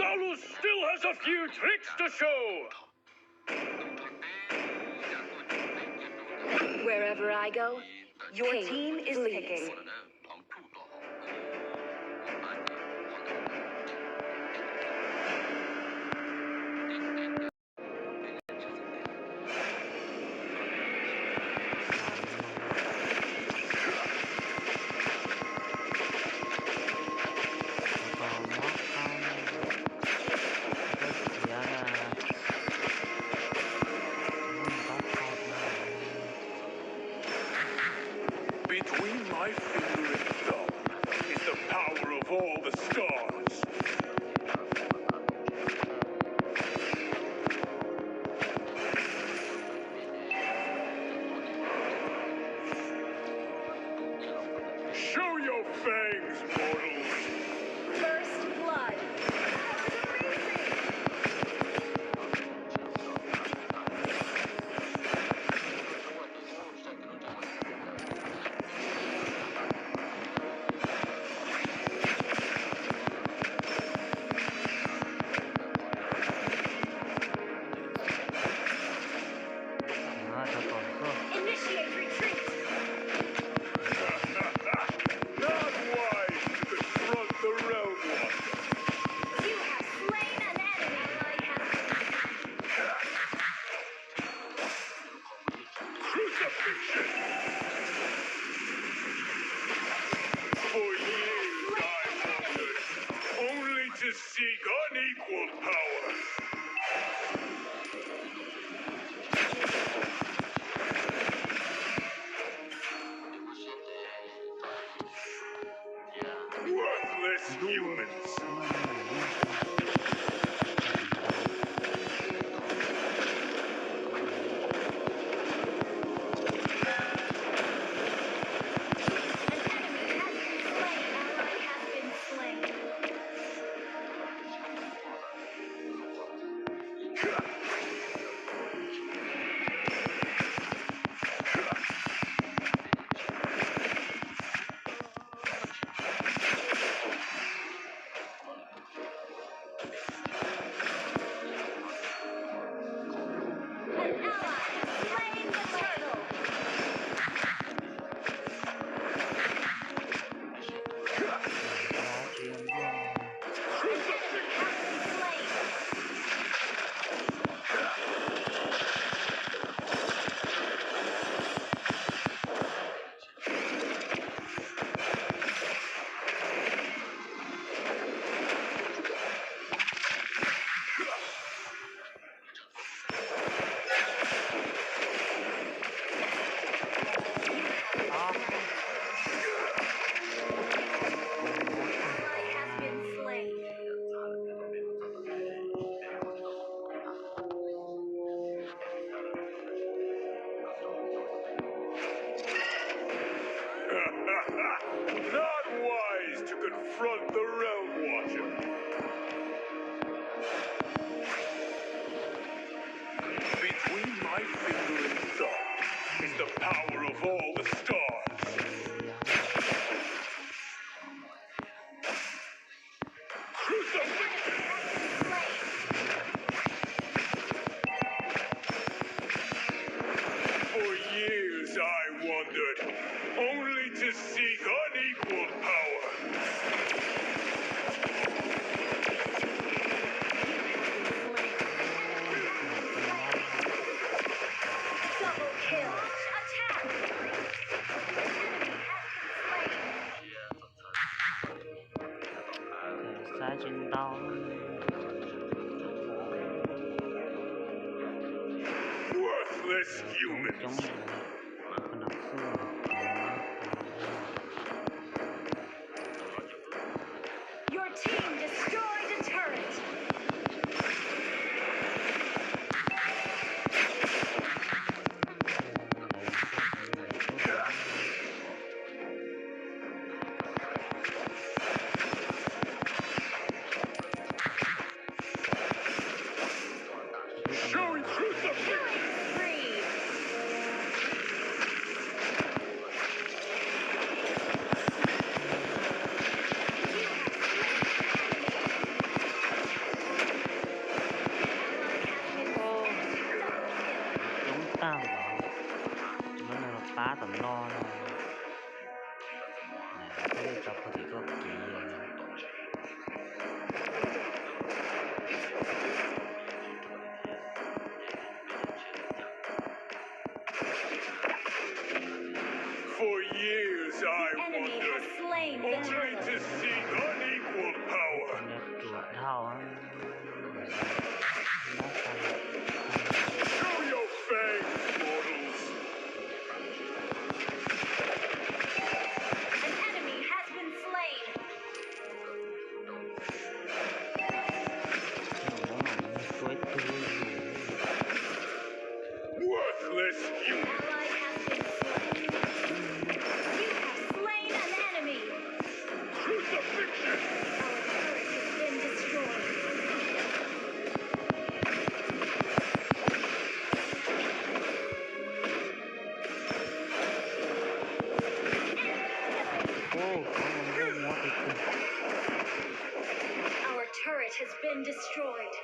Saulus still has a few tricks to show. Wherever I go, Your team is picking. Between my finger and thumb is the power of all the stars. Show your fangs, mortals. First blood. Initiate retreat. Not wise to confront the realm watcher. You have slain an enemy. Crucifixion! For years I wandered, only to seek unequaled power. Worthless humans. Not wise to confront the realm watcher. Between my finger and thumb is the power of all the stars. Crucifixion! For years I wandered, only to seek unequaled power. Double kill. Attack. Xa trên tao Worthless humans. chống con đọc xưa สำรองนะไม่ได้จับพอดีก็เกียร์ For years I Enemy has wandered, slain the only to turtle. seek unequal power. เล็บตรวจเท่านะ Show your fangs, mortals. An enemy has been slain. สวยตัวอยู่ Worthless you. Ally has been slain. You have slain an enemy. Crucifixion. Our turret has been destroyed. Oh, Our turret has been destroyed.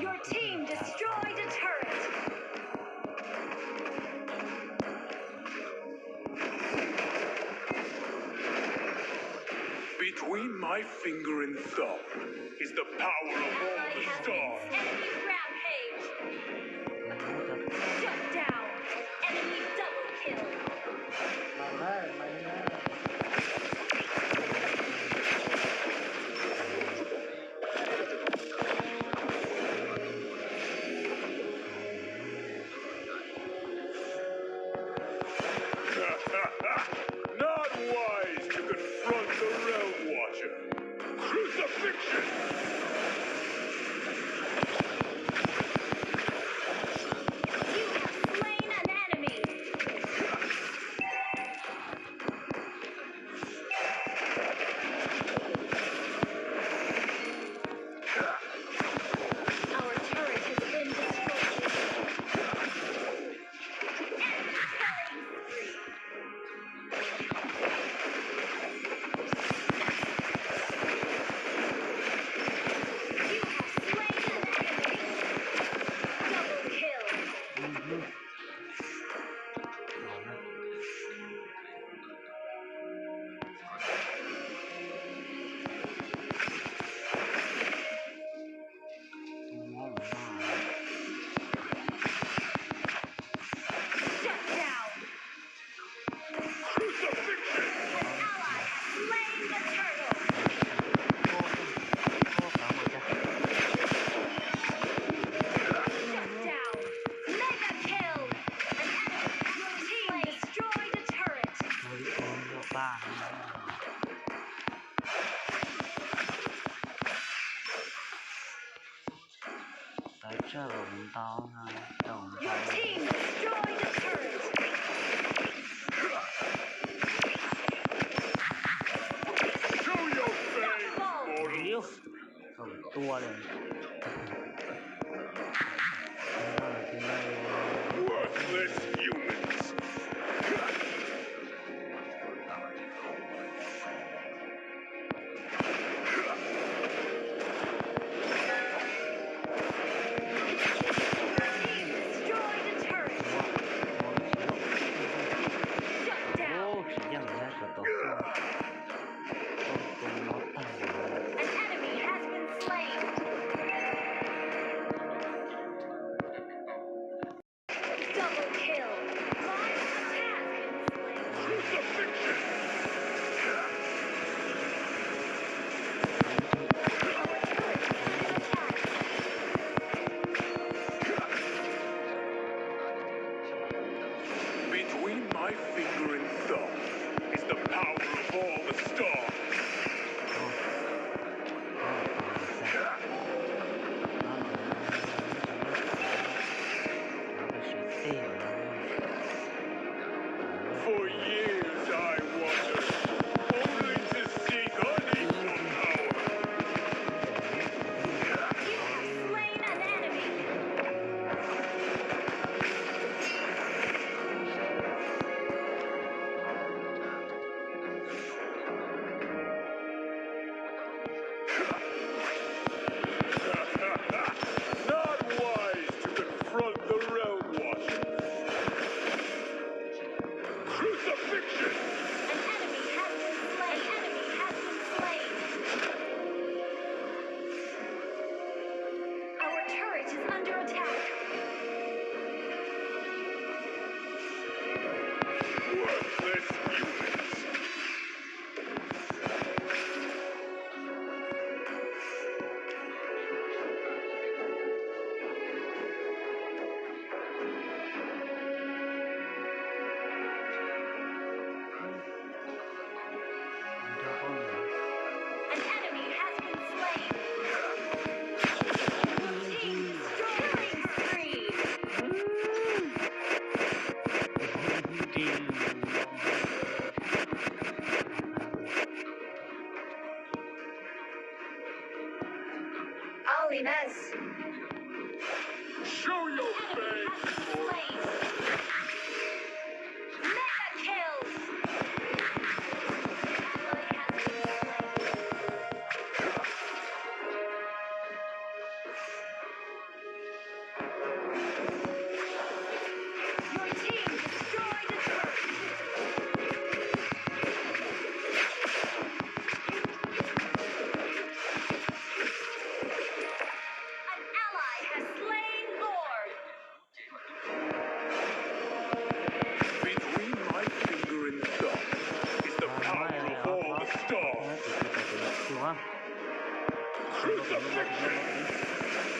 Your team destroyed a turret. Between my finger and thumb is the power of all Ally the has been stars. enemy rampage. Shut down. Enemy double kill. มาเลยมาเลย Not wise to confront the Realm Watcher. Crucifixion! You have slain an enemy. Our turret has been destroyed. Enemy killing spree. You have slain an enemy. Double kill. มองหน้า Shut down. Crucifixion! An ally has slain the turtle. โอ้ขาหมดจ้ะ Shut down. Mega kill. An enemy. Your team destroyed a turret. โอ้ยโอ้ยโยกบ้านแต่เชื่อผมเตาไงเจ้าของ Your เตา team destroyed a turret. Show your fangs, Double. เลี้ยว mortals. สองตัวเลยทีเลย Worthless humans. Your team destroyed a turret. Shut โอ้ down. ผีอย่างนี้ก็ต่อสู้ต้องตัวมดตาย An enemy has been slain. turret is under attack. Worthless humans. Cho con này. An enemy has been slain. Team killing spree. Holiness. Show your Enemy face. has been slain. Mega kills. Ally has been slain. Your team destroyed a turret. An ally has slain Lord. Between my finger and thumb is the power of all the stars. Chịu không? Crucifixion.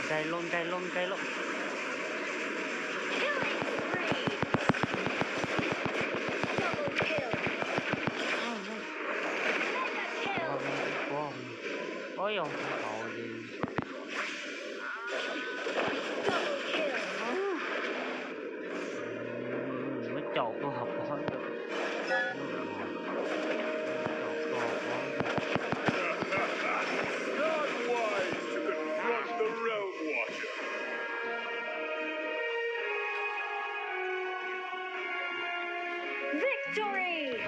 Cay luôn, cay luôn, cay luôn. Killing spree. Double kill. Mega kill. Ôi dồi, trời gì. Double kill. Nó chột tôi học hỏi được. Not wise to confront the Realm Watcher. Victory.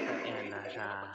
Các em là ra.